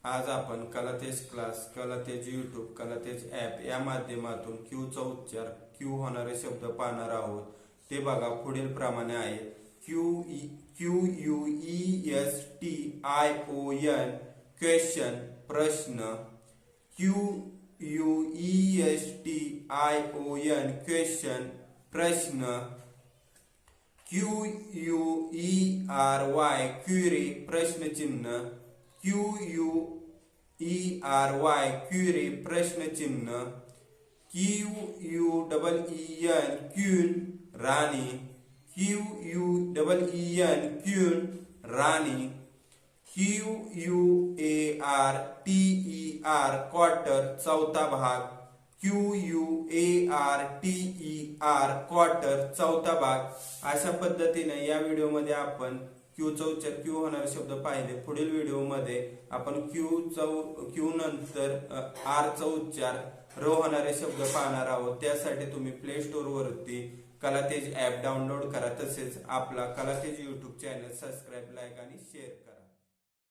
आज आपण कलातेज class, कलातेज YouTube, कलातेज app या माध्यमातून क्यूचा उच्चार, क्यू होणारे शब्द पाहणार आहोत। ते बघा पुढील प्रमाणे आहे। QUESTION क्वेश्चन प्रश्न। QUESTION क्वेश्चन प्रश्न। QUERY क्वेरी प्रश्न चिन्ह। QUERY क्वेरी प्रश्न चिन्ह। QUEEN क्वीन राणी। QUEEN क्वीन राणी। QUARTER क्वार्टर चौथा भाग। QUARTER क्वार्टर चौथा भाग। अशा पद्धतीने या व्हिडिओमध्ये आपण क्यूचा उच्चार, क्यू होणारे शब्द पाहिले। पुढील व्हिडिओमध्ये आपण क्यू नंतर आर चा उच्चार, र होणारे शब्द पाहणार आहोत। त्यासाठी तुम्ही प्ले स्टोर वरती कलातेज ॲप डाउनलोड करा, तसेच आपला कलातेज यूट्यूब चॅनल सबस्क्राईब, लाईक आणि शेअर करा।